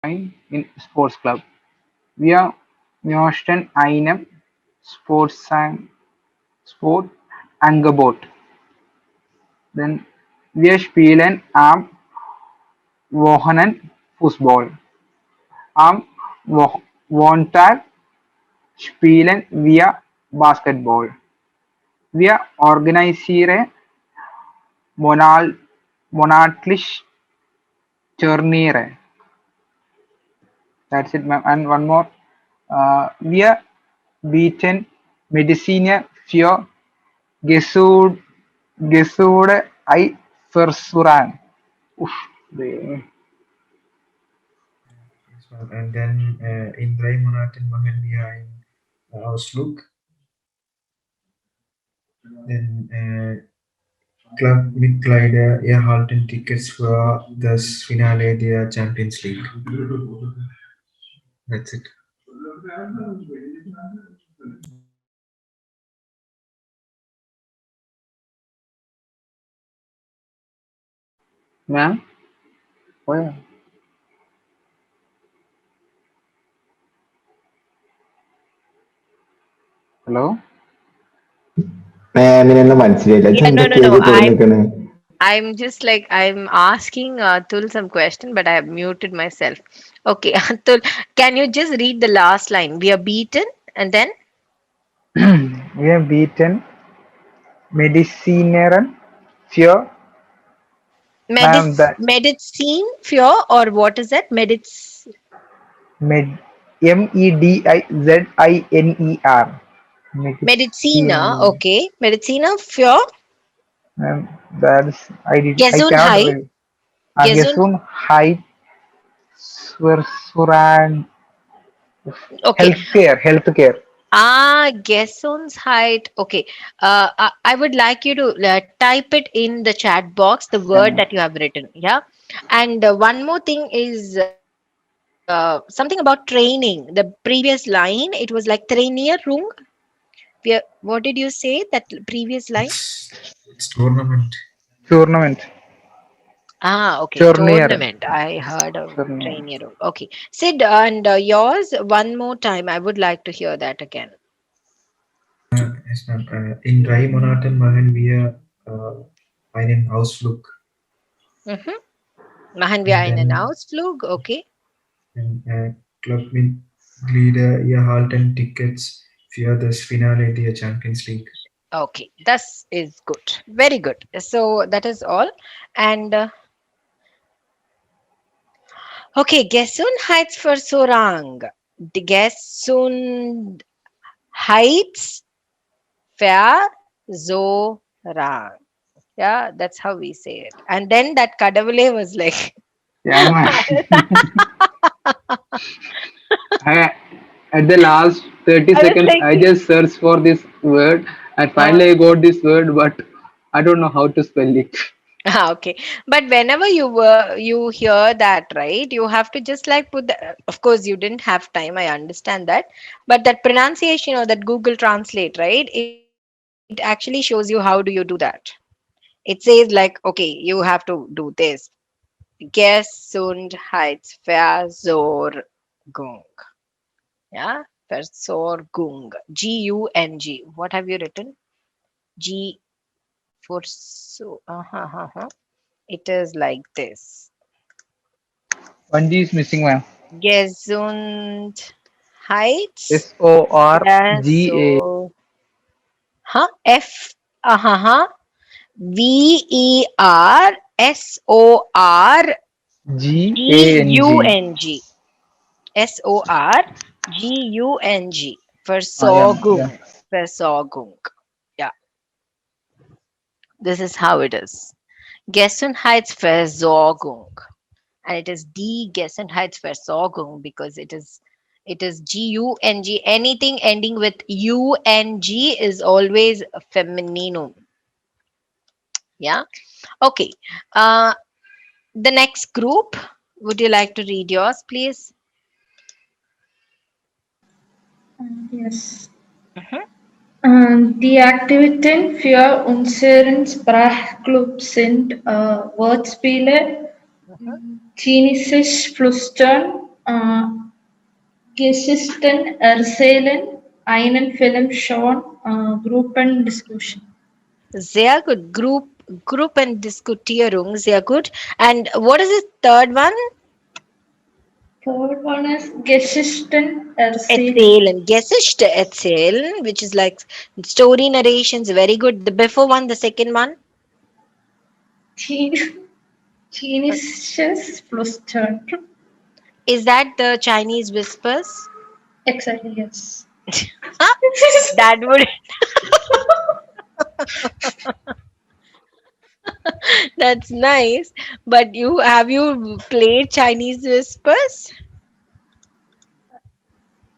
in sports club. Wir möchten einem Sportangebot. Then wir spielen am Wochenende Fußball. Am Montag spielen wir Basketball. Wir organisieren monal monatliche Turniere. That's it, ma'am. And one more. Wir bieten Mediziner für Gesundheit Versuchen. Uff, And then in 3 Monaten machen wir einen Ausflug. Then Clubmitglieder erhalten Tickets für das Finale der Champions League. That's it. ma'am. Oh, yeah. Hello. മാമിനെല്ലാം മനസ്സിലായില്ല Yeah, no, no, എന്തൊക്കെയാ no. തോന്നിക്കണ് I'm just like I'm asking Atul some question, but I have muted myself. Okay, Atul, can you just read the last line? We are beaten, and then Wir bieten Medizineren für that medicine fear or what is that? med Mediziner. Medicina. Medicine. Okay, medicina fear And that's I cannot Gesundheit. read. Gesund. Gesundheit Versuchen. Okay. Healthcare. Gesundheit. Okay. I would like you to type it in the chat box, the word Yeah. that you have written. Yeah. And one more thing is something about training. The previous line, it was like Trainierung. What did you say? That previous line? It's tournament. Tournament. Okay. Tournier. Tournament. I heard of Tournier. Trainierung. Okay. Sid, and yours, one more time. I would like to hear that again. Yes, ma'am. In 3 Monaten machen wir einen Ausflug. Mhm. Machen wir And einen then Ausflug? Okay. Clubmitglieder erhalten Tickets für das Finale der Champions League. Okay, that is good. Very good. So that is all. And okay, Gesundheitsversorgung. Die Gesundheitsversorgung. Yeah, that's how we say it. And then that Kadavale was like, Yeah, man. At the last 30 I was seconds, I thinking, just searched for this word and finally I got this word, but I don't know how to spell it. okay. But whenever you hear that, right, you have to just like put the, of course you didn't have time, I understand that. But that pronunciation or that Google Translate, right, it actually shows you how do you do that. It says like, okay, you have to do this. Gesundheitsversorgung. Yeah, Versorgung. G-U-N-G. What have you written? G for so. It is like this. One G is missing, man. Gesundheits. Sorga. So, F. Gang. Versorgung. Sorgung. Yeah, yeah. Versorgung. Versorgung. Yeah, this is how it is. Gesundheitsversorgung. And it is die Gesundheitsversorgung because it is G-U-N-G. Anything ending with U-N-G is always femininum. Yeah. Okay. Uh, the next group. Would you like to read yours, please? Yes. Mhm. Die Aktivitäten für unseren Sprachclub sind Wortspiele, Mhm. Chinesisches Flüstern, Äh, Geschichten erzählen, einen Film schauen, Gruppendiskussion. Sehr good. Group and Diskutierung. Sehr good. And what is the third one? Third one is Geschichten erzählen. Erzählen. Geschichte erzählen, which is like story narrations. Very good. The before one, the second one. Chin- Chinesisches Flüstern. Is that the Chinese whispers? Exactly, yes. That would that's nice. But you played Chinese whispers?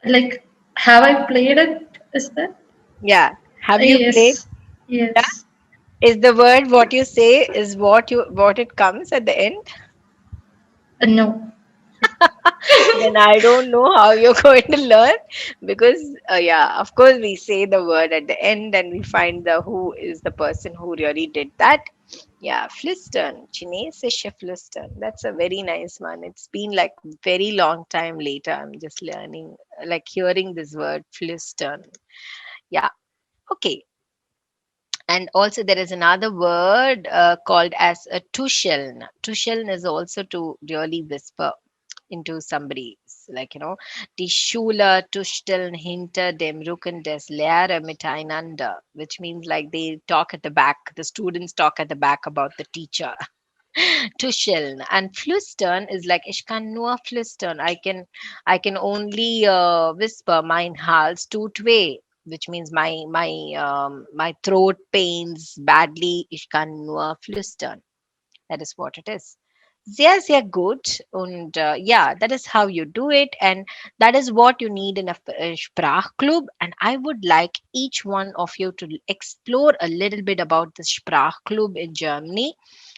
Like, have I played it? Is that? Yeah. Have you played? Yes. Yeah. Yes. Is the word what you say is what it comes at the end? No. Then I don't know how you're going to learn because yeah, of course we say the word at the end and we find the who is the person who really did that. Yeah, flüstern, chinesische flüstern. That's a very nice one. It's been like very long time later. I'm just learning, like hearing this word flüstern. Yeah. Okay. And also there is another word called as a tuscheln. Tuscheln is also to really whisper into somebody's, like, die Schüler tuscheln hinter dem Rücken des Lehrer miteinander, which means like they talk at the back, the students talk at the back about the teacher. Tuscheln. And flüstern is like ich kann nur flüstern. I can only whisper. Mein Hals tut weh, which means my throat pains badly. Ich kann nur flüstern. That is what it is. Sehr, sehr gut. And yeah, that is how you do it. And that is what you need in a Sprachclub. And I would like each one of you to explore a little bit about the Sprachclub in Germany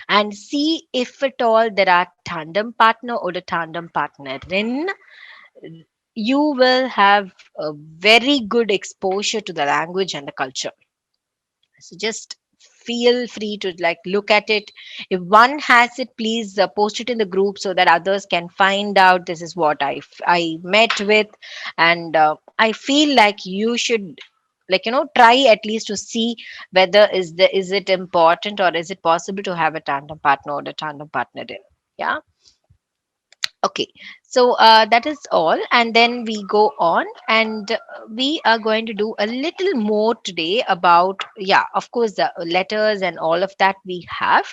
and see if at all there are tandem partner or a tandem partnerin. You will have a very good exposure to the language and the culture. So just feel free to like look at it. If one has it, please post it in the group so that others can find out this is what I met with. And I feel like you should, like, try at least to see whether is it important or is it possible to have a tandem partner or a tandem partner in. Yeah. Okay, so that is all, and then we go on, and we are going to do a little more today about, yeah, of course, the letters and all of that we have,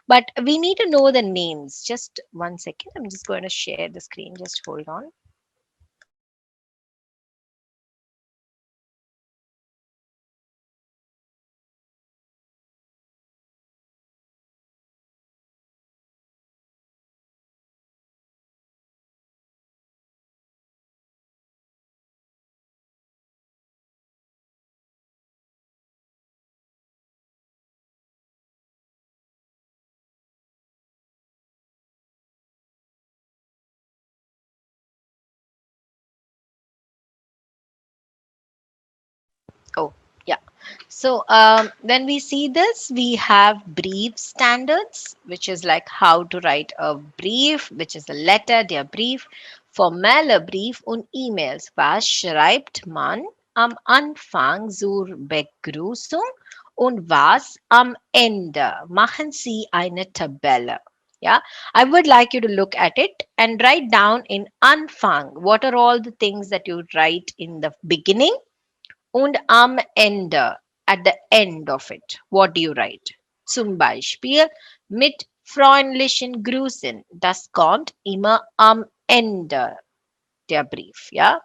but we need to know the names. Just one second, I'm just going to share the screen. Just hold on. Oh, yeah. So when we see this, we have brief standards, which is like how to write a brief, which is a letter, der Brief. Formelle Brief und E-Mails. Was schreibt man am Anfang zur Begrüßung und was am Ende? Machen Sie eine Tabelle. Yeah, I would like you to look at it and write down in Anfang what are all the things that you write in the beginning und am Ende, at the end of it. What do you write? Zum Beispiel mit freundlichen Grüßen. Das kommt immer am Ende der Brief, ja?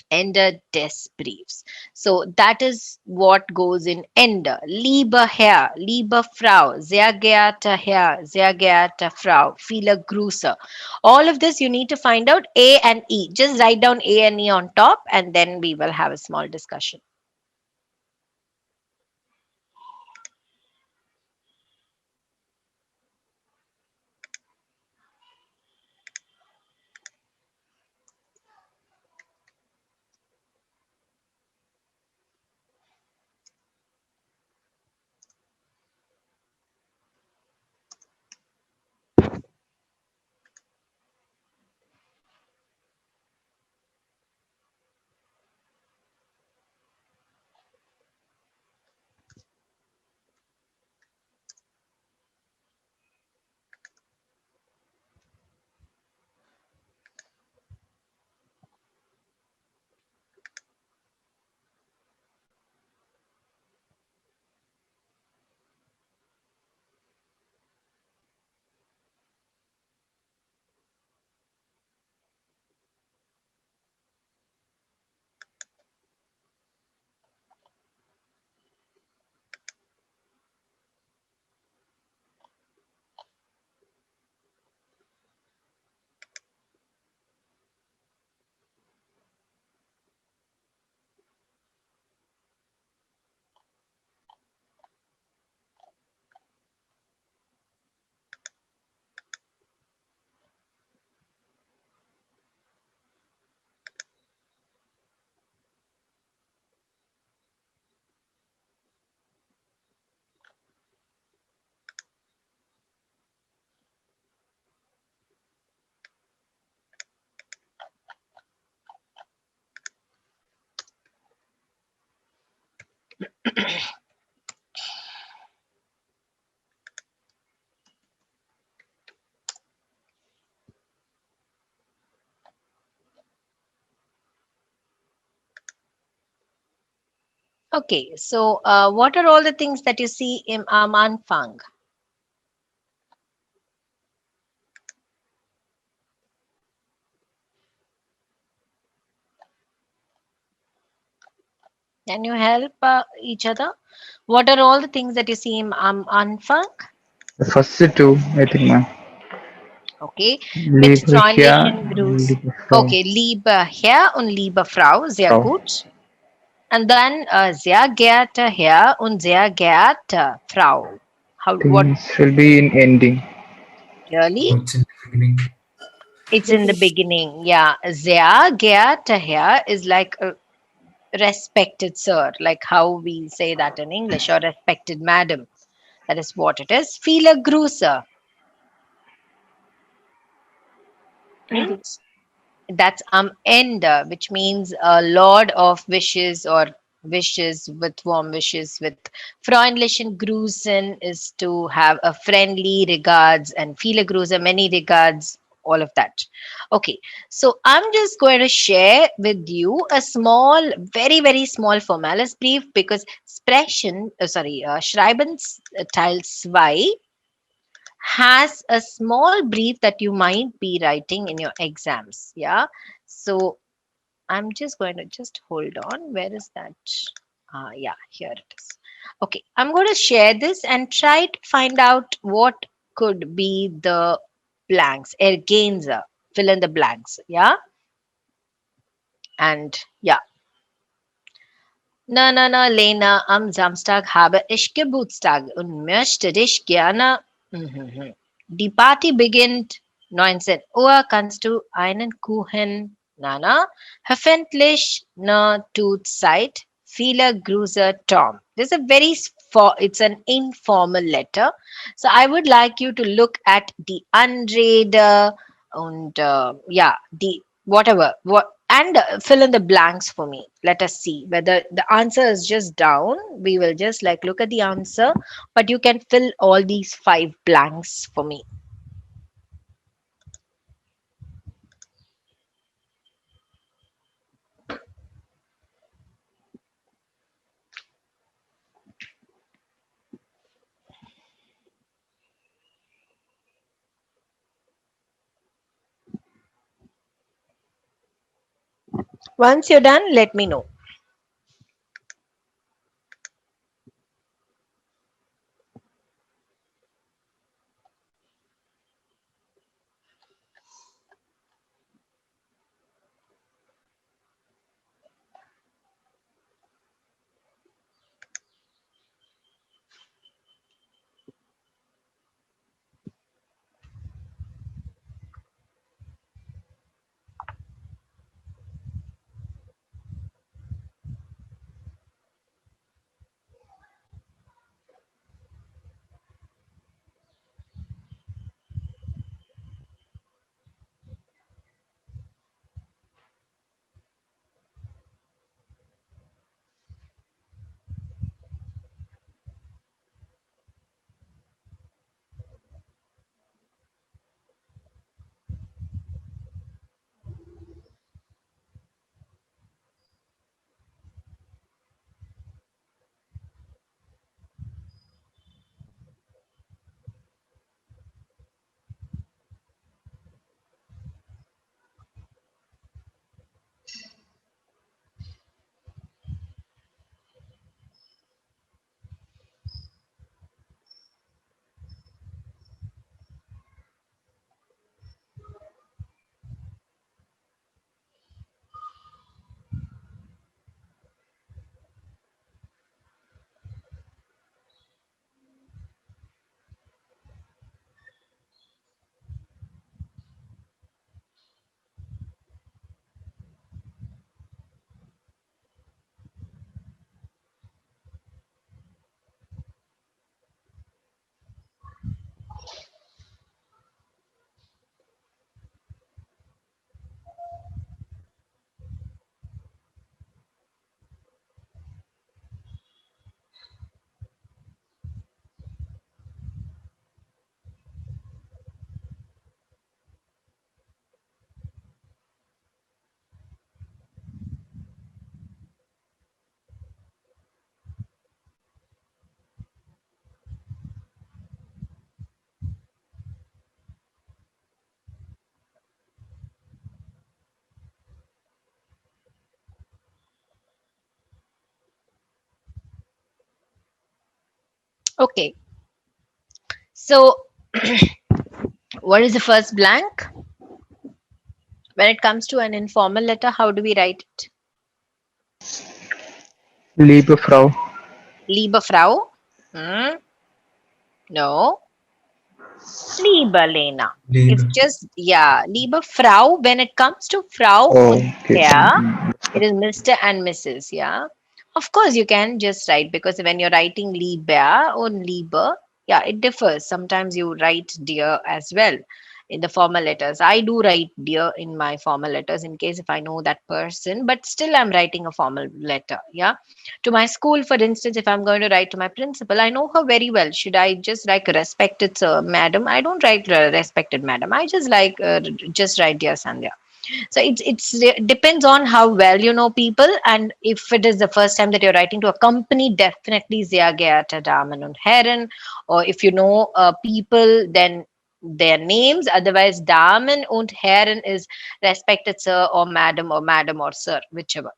Ende des Briefs. So that is what goes in Ende. Lieber Herr, liebe Frau, sehr geehrter Herr, sehr geehrte Frau, viele Grüße. All of this you need to find out A and E. Just write down A and E on top and then we will have a small discussion. Okay, so what are all the things that you see in am Anfang? Can you help each other? What are all the things that you see in am Anfang? The first two, I think, ma'am. Okay, mit Liebe hier, freundlichen Gruß. liebe Frau. Okay, liebe Herr und liebe Frau, sehr Frau. gut. And then sehr geehrter Herr und sehr geehrte Frau. How, what, Things will be in ending. really? Oh, it's in the beginning. It's in the beginning. Yeah, sehr geehrter Herr is like respected sir, like how we say that in English, or respected madam. That is what it is. Viele Grüße means that's end, which means lord of wishes, or wishes with warm wishes. With freundlichen Grüßen is to have a friendly regards, and viele Grüße, many regards, all of that. Okay, so I'm just going to share with you a small, very very small formalis brief, because sprechen schreiben Teil 2 has a small brief that you might be writing in your exams. Yeah, so I'm just going to just hold on. Where is that? Yeah, here it is. Okay, I'm going to share this and try to find out what could be the blanks. Ergänze, fill in the blanks. Yeah, and yeah. Na, Lena, am Samstag habe ich Geburtstag und möchte dich gerne. Mhm. Die Party beginnt 19 Uhr. Kannst du einen Kuchen? Na, hoffentlich ne tut Zeit. Viele Grüße, Tom. This is a very it's an informal letter. So I would like you to look at the Anrede and yeah, the whatever what and fill in the blanks for me. Let us see whether the answer is just down. We will just like look at the answer, but you can fill all these five blanks for me. Once you're done, let me know. Okay. So, what is the first blank? When it comes to an informal letter, how do we write it? Liebe Frau. Liebe Frau? Hmm? No. Liebe Lena. It's Liebe. just, yeah, Liebe Frau. When it comes to Frau Oh, und okay. Herr, it is Mr. and Mrs. Yeah. Of course, you can just write because when you're writing Liebe or Liebe, yeah, it differs. Sometimes you write dear as well in the formal letters. I do write dear in my formal letters in case if I know that person, but still I'm writing a formal letter. Yeah. To my school, for instance, if I'm going to write to my principal, I know her very well. Should I just like respected sir, madam? I don't write respected madam. I just like just write dear Sandhya. So it depends on how well you know people, and if it is the first time that you're writing to a company, definitely sehr geehrte Damen und Herren. Or if you know people, then their names. Otherwise, Damen und Herren is respected sir or madam or sir, whichever.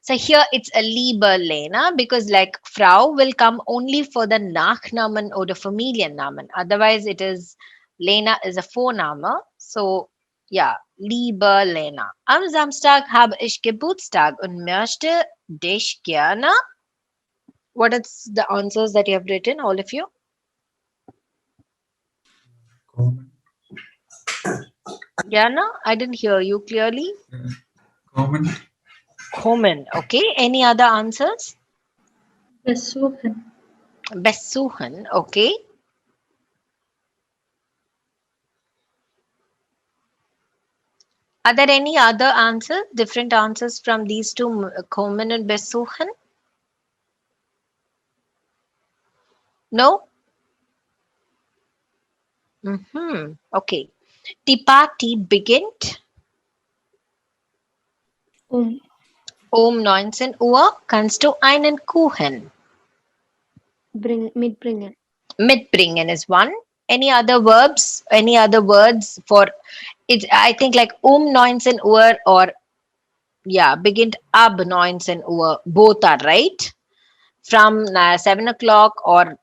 So here it's a lieber Lena because like Frau will come only for the Nachnamen or the Familiennamen. Otherwise it is Lena is a Vorname. So ja, liebe Lena. Am Samstag habe ich Geburtstag und möchte dich gerne. What is the answers that you have written, all of you? Common. Gerne? I didn't hear you clearly. Common. Kommen. Okay. Any other answers? Besuchen. Besuchen. Okay. Are there any other answers, different answers from these two, Komen and Besuchen? No? Okay. Die Party beginnt Um. 19 Uhr. Kannst du einen Kuchen Mitbringen. mitbringen is one. Any other verbs? Any other words for it? I think like 19 Uhr or yeah, beginnt ab 19 Uhr. Both are right. From 7 o'clock or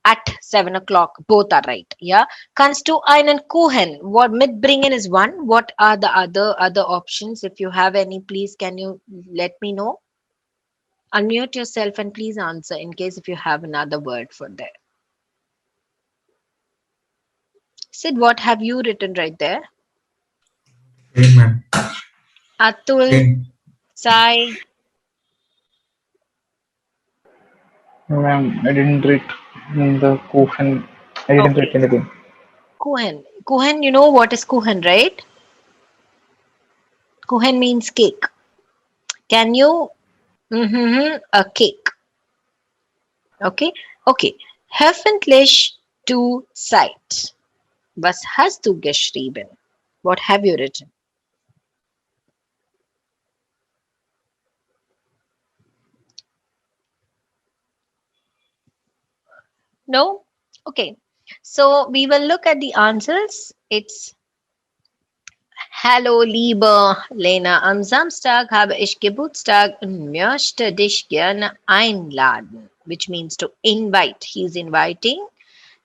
at 7 o'clock. Both are right. Yeah. Kannst du einen Kuchen? What mitbringen is one. What are the other options? If you have any, please can you let me know? Unmute yourself and please answer in case if you have another word for there. Sid, what have you written right there? Amen. Atul, Amen. Sai, Ma'am, I didn't read the Kuchen. I didn't read okay. anything. Kuchen. Kuchen, you know what is kuchen, right? Kuchen means cake. Can you? A cake. Okay. Okay. Hoffentlich du Zeit. Was hast du geschrieben? What have you written? No? Okay. So we will look at the answers. It's Hallo, liebe Lena, am Samstag habe ich Geburtstag und möchte dich gerne einladen, which means to invite. He's inviting.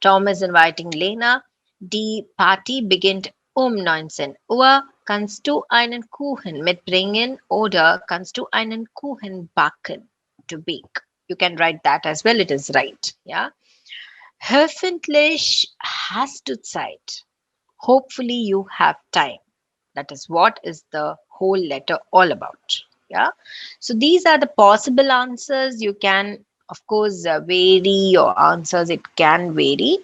Tom is inviting Lena. Die Party beginnt 19 Uhr. Kannst du einen Kuchen mitbringen oder kannst du einen Kuchen backen? To bake. You can write that as well. It is right. Yeah. Hoffentlich hast du Zeit. Hopefully you have time. That is what is the whole letter all about. Yeah. So these are the possible answers. You can, of course, vary your answers. It can vary.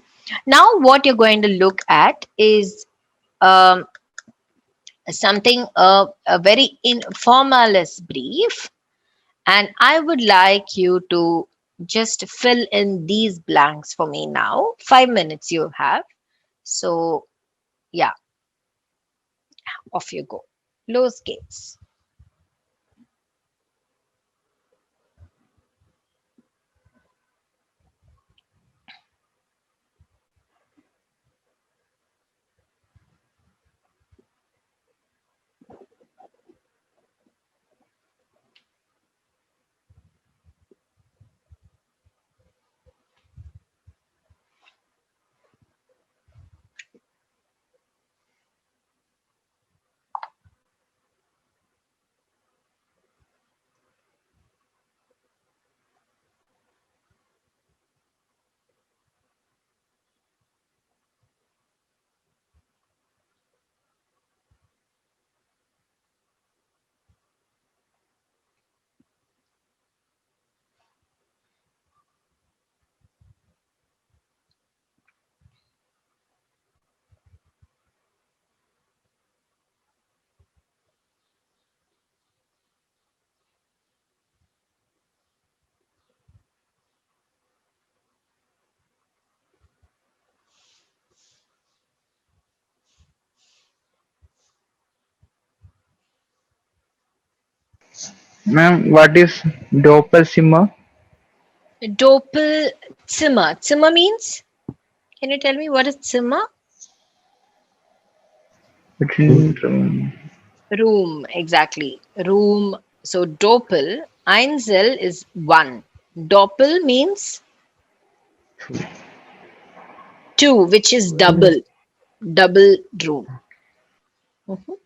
Now, what you're going to look at is um, something a very informalist brief, and I would like you to just fill in these blanks for me now. 5 minutes you have. So, yeah, off you go. Los geht's. Ma'am, what is Doppelzimmer? Doppelzimmer. Zimmer means? Can you tell me what is Zimmer? Room. Room, exactly. Room. So Doppel, Einzel is one. Doppel means two, which is double. Double room. Mhm.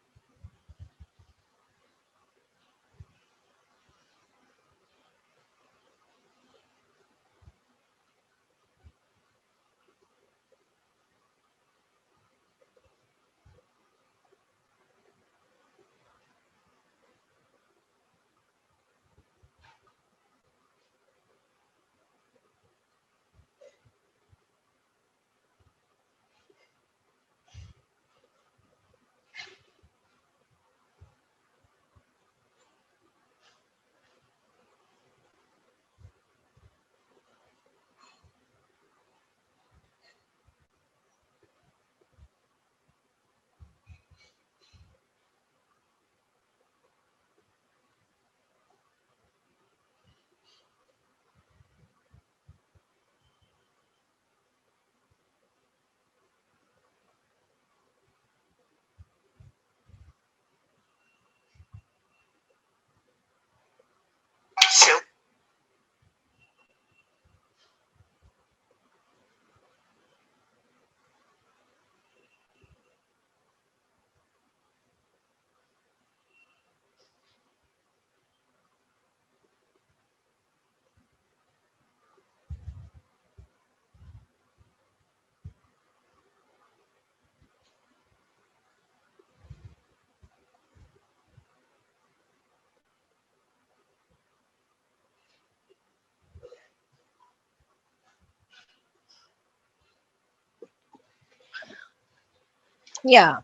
Yeah.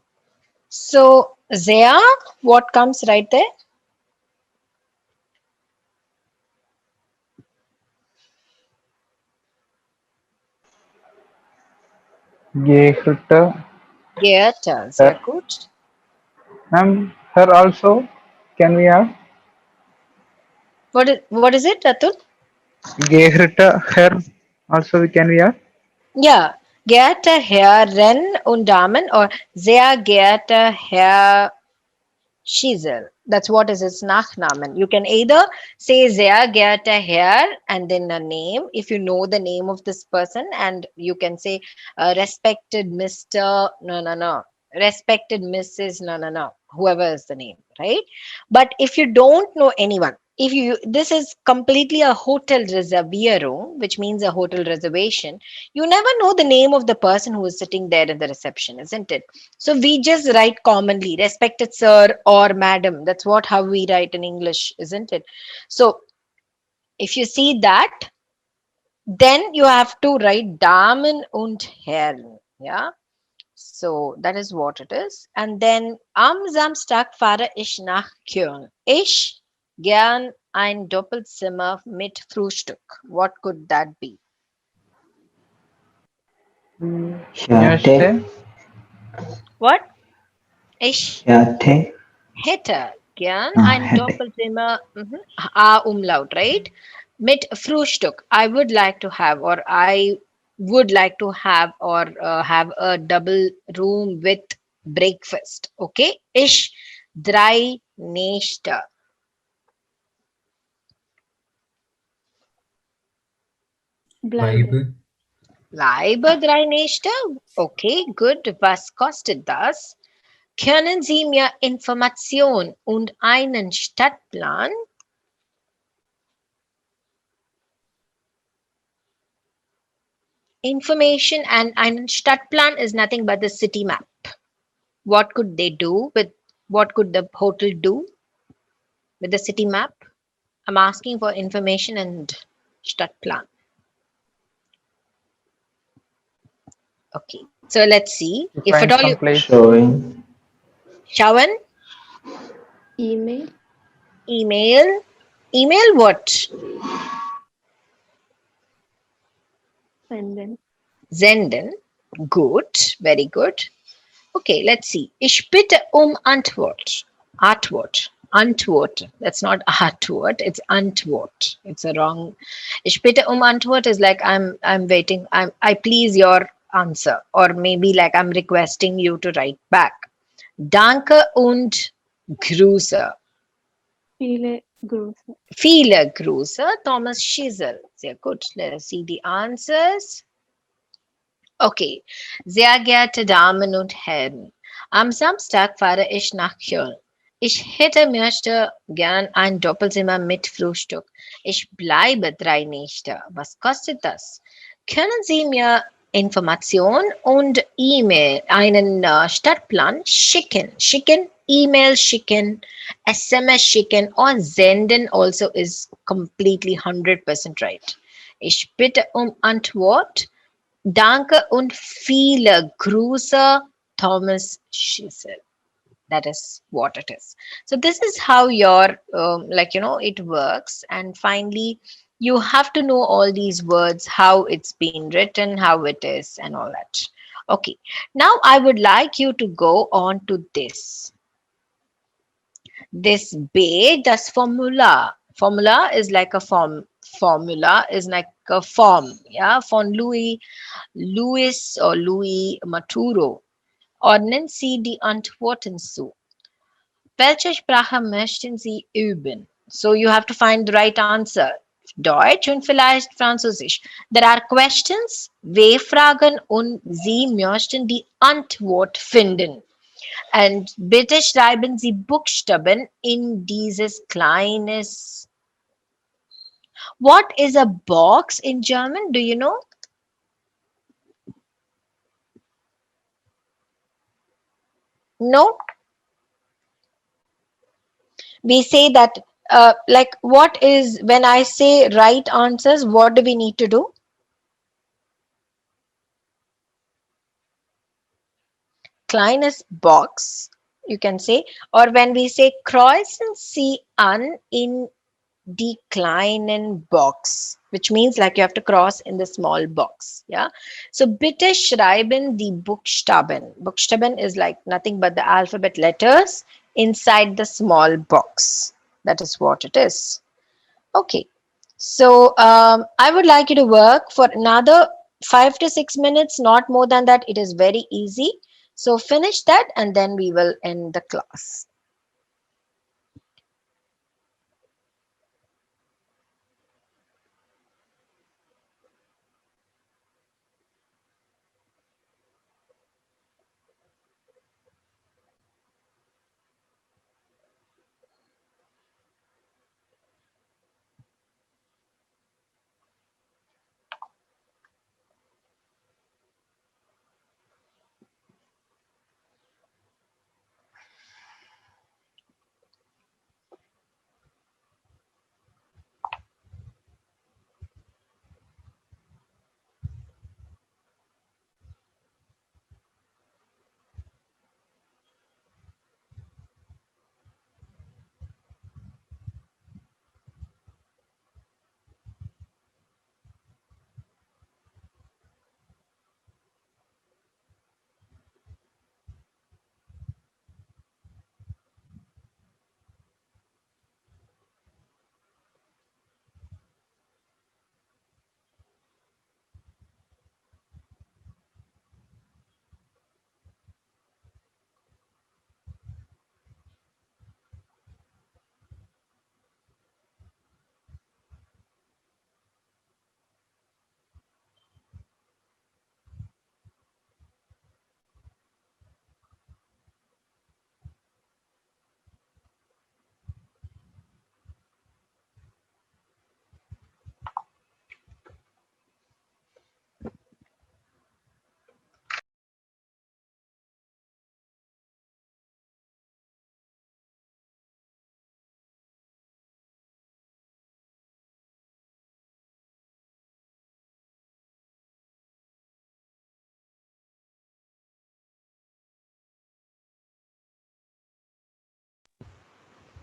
So Zaya, what comes right there? Gehritte. Geerta. Her. Sehr gut. Ma'am, her also. Can we have? What is it, Atul? Gehritte. Her. Also, can we have? Ja, geehrter Herren und Damen or sehr geehrter Herr Schiesel. That's what is its Nachnamen. You can either say sehr geehrter Herr and then a name if you know the name of this person, and you can say respected Mr. No, no, no. Respected Mrs. No, no, no. Whoever is the name, right? But if you don't know anyone, if you this is completely a hotel reservierung, which means a hotel reservation, you never know the name of the person who is sitting there in the reception, isn't it? So we just write commonly, respected sir or madam. That's what how we write in English, isn't it? So if you see that, then you have to write Damen und Herren. Yeah. So that is what it is. And then am Samstag fahre ich nach Köln. Ich gern ein Doppelzimmer mit Frühstück. What could that be? Yesterday. Shate, What? Ich Shate, hätte gern ein Hate. Doppelzimmer, Umlaut, right? Mit Frühstück. I would like to have, or I would like to have, or have a double room with breakfast. Okay? Ich drei Nächte. Bleibe. Bleibe drei Nächte? Okay, good. Was kostet das? Können Sie mir Information und einen Stadtplan? Information and einen Stadtplan is nothing but the city map. What could they do with, what could the hotel do with the city map? I'm asking for information and Stadtplan. Okay, so let's see. To If at find all you some place. Showing, Shawan, Email. email, email what? Senden. Senden. Good, very good. Okay, let's see. Ich bitte Antwort. Antwort. Antwort. That's not Antwort. It's Antwort. It's a wrong. Ich bitte Antwort is like I'm waiting. I please your answer, or maybe like I'm requesting you to write back. Danke und Grüße. Viele Grüße. Viele Grüße, Thomas Schiesel. Sehr gut. Let us see the answers. Okay, sehr geehrte Damen und Herren, am Samstag fahre ich nach Köln. Möchte gern ein Doppelzimmer mit Frühstück. Ich bleibe 3 Nächte. Was kostet das? Können Sie mir Information und E-Mail, einen Stadtplan schicken, E-Mail schicken, SMS schicken or senden also is completely 100% right. Ich bitte Antwort. Danke und viele Grüße, Thomas Schiesel. That is what it is. So this is how your it works. And finally, you have to know all these words, how it's been written, how it is, and all that. Okay. Now I would like you to go on to this B, das Formula. Formula is like a form. Formula is like a form, yeah, von Louis or Louis Maturo. Ordnen Sie die Antworten zu. Welche Sprache möchten Sie üben? So you have to find the right answer. Deutsch und vielleicht Französisch. There are questions, W-Fragen und Sie möchten die Antwort finden. Und bitte schreiben Sie Buchstaben in dieses kleines. What is a box in German? Do you know? No? We say that, like, what is, when I say right answers, what do we need to do? Kleines Box, you can say. Or when we say kreuzen Sie an in die kleinen Box, which means like you have to cross in the small box. Yeah. So bitte schreiben die Buchstaben. Buchstaben is like nothing but the alphabet letters inside the small box. That is what it is. Okay. So I would like you to work for another 5 to 6 minutes, not more than that. It is very easy. So finish that and then we will end the class.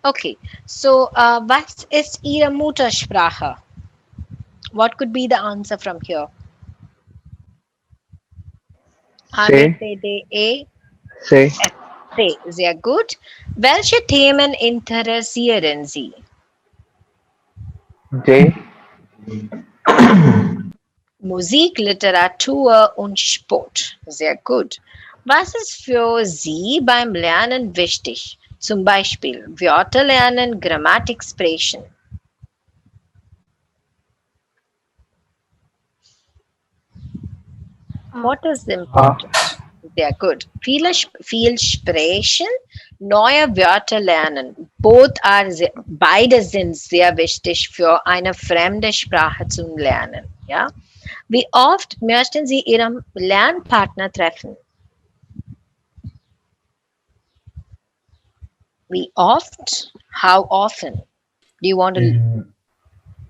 Okay, so was ist Ihre Muttersprache? What could be the answer from here? A, B, Say, C, D, E, say, F. C. Sehr gut. Welche Themen interessieren Sie? J. Musik, Literatur und Sport. Sehr gut. Was ist für Sie beim Lernen wichtig? Zum Beispiel Wörter lernen, Grammatik sprechen. What is important? Sehr gut. Viel sprechen, neue Wörter lernen. Beide sind sehr wichtig für eine fremde Sprache zu lernen. Ja? Wie oft möchten Sie Ihren Lernpartner treffen? Wie oft? How often? Do you want to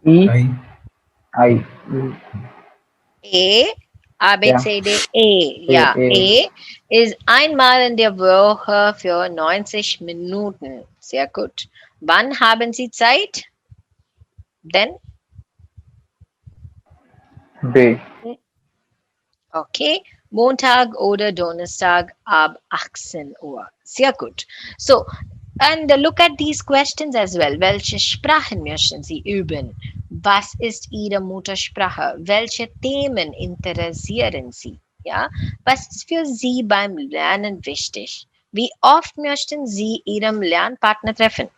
E. I. I. A? ABCD E. A, Ja, A. E ist einmal in der Woche für 90 Minuten. Sehr gut. Wann haben Sie Zeit? Denn? B. Okay. Montag oder Donnerstag ab 18 Uhr. Sehr gut. So, and look at these questions as well. Welche Sprachen möchten Sie üben? Was ist Ihre Muttersprache? Welche Themen interessieren Sie? Ja, was ist für Sie beim Lernen wichtig? Wie oft möchten Sie Ihrem Lernpartner treffen?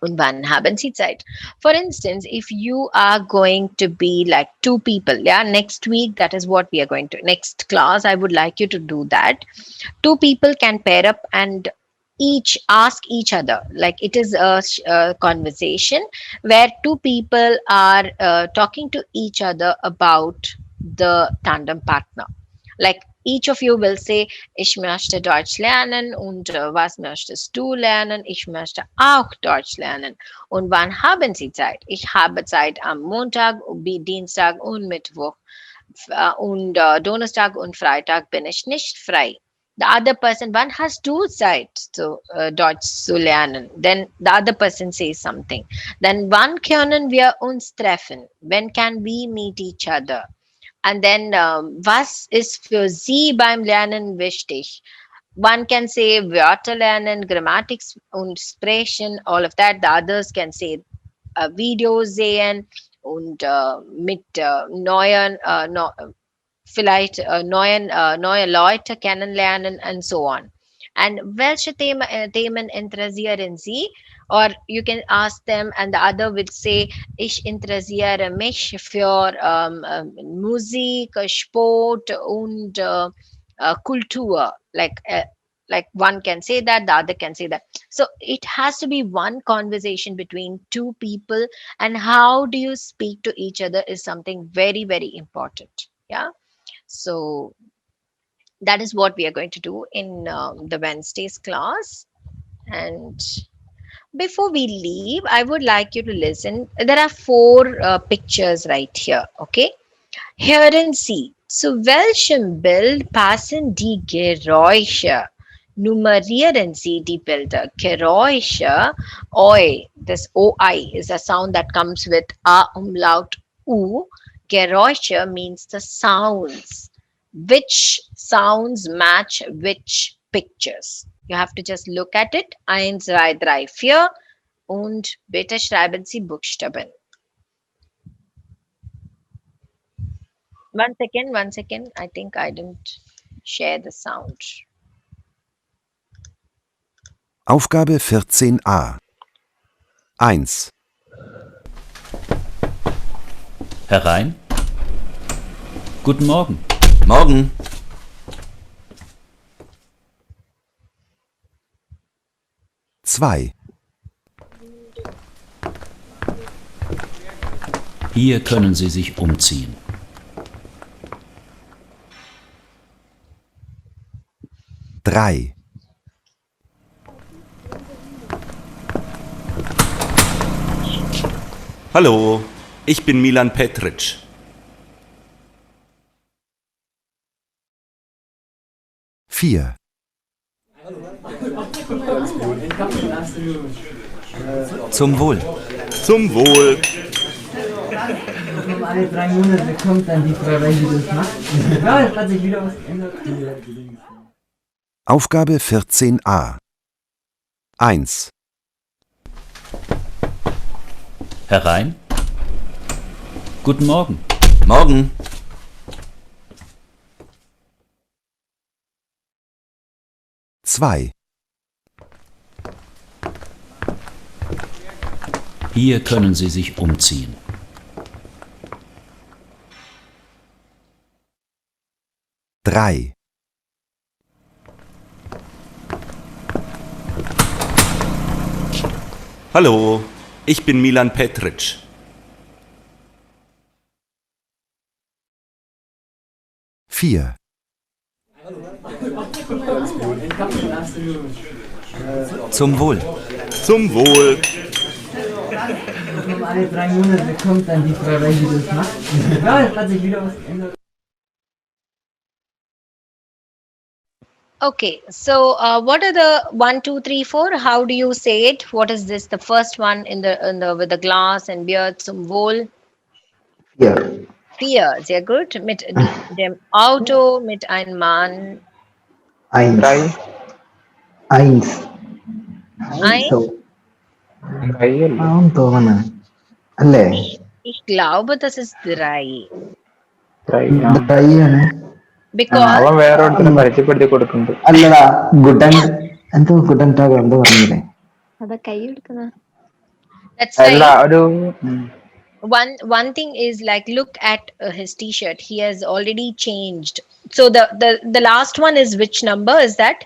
Und wann haben Sie Zeit? For instance, if you are going to be like two people, yeah, next week, that is what we are going to, next class, I would like you to do that. Two people can pair up and each ask each other, like it is a conversation where two people are talking to each other about the tandem partner. Like each of you will say, ich möchte Deutsch lernen und was möchtest du lernen? Ich möchte auch Deutsch lernen. Und wann haben Sie Zeit? Ich habe Zeit am Montag, Dienstag und Mittwoch. Und Donnerstag und Freitag bin ich nicht frei. The other person, wann hast du Zeit, Deutsch zu lernen? Then the other person says something. Then wann können wir uns treffen? When can we meet each other? And then, was ist für Sie beim Lernen wichtig? One can say Wörter lernen, Grammatik und Sprechen, all of that. The others can say Videos sehen und mit neuen, vielleicht neue Leute kennenlernen and so on. And welche Themen interessieren Sie? Or you can ask them and the other will say, ich interessiere mich für Musik, Sport und Kultur. Like one can say that, the other can say that. So it has to be one conversation between two people, and how do you speak to each other is something very, very important. Yeah. So that is what we are going to do in the Wednesday's class. And before we leave, I would like you to listen. There are four pictures right here. Okay. Hören Sie. Zu welchem Bild passen die Geräusche? Nummerieren Sie die Bilder. Geräusche, Oi, this OI is a sound that comes with A umlaut U. Geräusche means the sounds. Which sounds match which pictures? You have to just look at it. 1, 2, 3, 4 und bitte schreiben Sie Buchstaben. One second. I think I didn't share the sound. Aufgabe 14a. 1, Herein. Guten Morgen. Morgen. Zwei, Hier können Sie sich umziehen. drei, Hallo, ich bin Milan Petric. vier, Zum Wohl. Zum Wohl. Alle 3 Monate kommt dann die Frau, wenn sie das macht. Ja, es hat sich wieder was geändert. Aufgabe 14a. 1, Herein. Guten Morgen. Morgen. zwei, Hier können Sie sich umziehen. 3, Hallo, ich bin Milan Petric. 4, Zum Wohl. Zum Wohl. Um alle 3 Monate kommt dann die Frau rein, die das macht. Ja, es hat sich wieder was geändert. Okay, so what are the 1, 2, 3, 4? How do you say it? What is this? The first one in the with the glass and beer, zum Wohl. Vier. Vier, sehr gut. Mit dem Auto, mit einem Mann. Eins. 3. Eins. Ein? So. 3 അല്ലേ? ആന്ന് തോന്നണ അല്ലേ? Ich glaube, das ist 3. 3 ആ. Dry ആണ്. Because അവൻ വേറെ ഒരുത്തനെ പരിചയപ്പെടുത്തി കൊടുക്കുന്നുണ്ട്. അല്ലടാ ഗുഡൻ എന്തോ ഗുഡൻ ടാഗ് എന്തോ പറഞ്ഞില്ലേ? അതാ കൈ എടുക്കുന്ന that's അല്ല right. ഒരു One thing is like look at his t-shirt. He has already changed. So the last one is which number is that?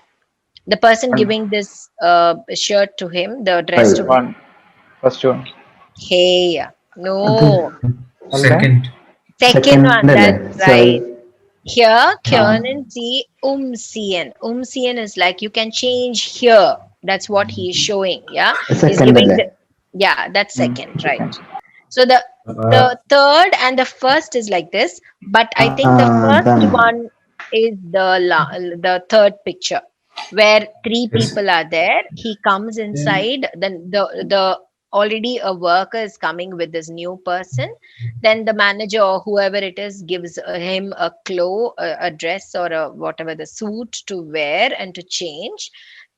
The person One. giving this shirt to him, the dress Right. to him. 1 first 1 Hey, no. Second. Second one, അല്ലേ? that's right. Here, Ah. können Sie umziehen. Umziehen is like you can change here. That's what he is showing. Yeah, he's Second giving അല്ലേ? yeah, that's second, right? So the third and the first is like this, but I think the first done. one is the third picture where 3 people are there. He comes inside, then the already a worker is coming with this new person. Then the manager or whoever it is gives him a a dress or a whatever the suit to wear and to change.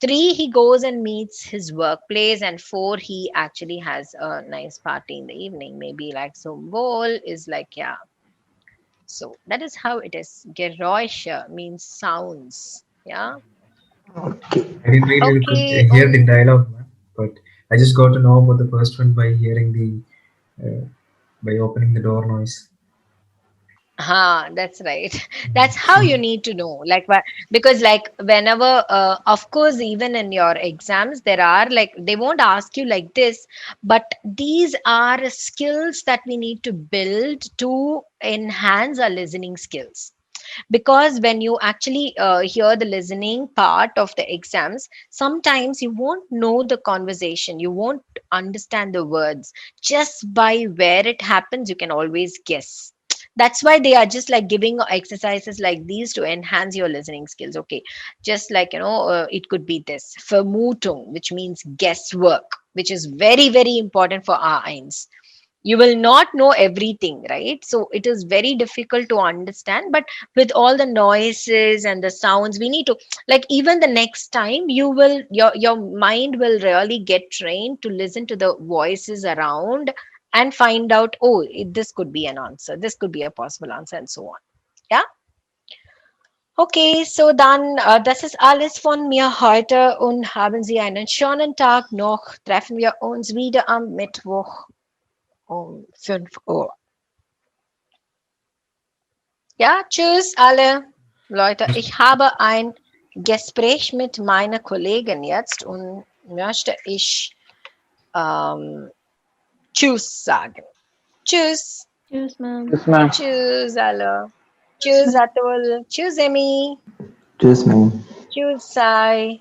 3, he goes and meets his workplace, and 4, he actually has a nice party in the evening, maybe like Symbol is like, yeah. So that is how it is. Geräusche means sounds. Yeah. Okay. I didn't really could Okay. hear the dialogue, man, but I just got to know about the first one by hearing the by opening the door noise. That's right. That's how you need to know. Like, because like whenever, of course, even in your exams, there are like, they won't ask you like this, but these are skills that we need to build to enhance our listening skills. Because when you actually hear the listening part of the exams, sometimes you won't know the conversation, you won't understand the words. Just by where it happens, you can always guess. That's why they are just like giving exercises like these to enhance your listening skills. Okay, just like it could be this Vermutung, which means guesswork, which is very very important for our eins. You will not know everything, right? So it is very difficult to understand, but with all the noises and the sounds, we need to, like, even the next time you will, your mind will really get trained to listen to the voices around and find out, oh, this could be an answer, this could be a possible answer, and so on. Yeah. Okay, so dann, das ist alles von mir heute und haben Sie einen schönen Tag noch. Treffen wir uns wieder am Mittwoch um 5 Uhr. Ja, tschüss alle Leute. Ich habe ein Gespräch mit meiner Kollegin jetzt und möchte ich Tschüss sagen. Tschüss. Cheers, ma'am. Yes, ma'am. Tschüss alle. Tschüss Atul. Tschüss Emmy. Cheers, man. Tschüss Sai.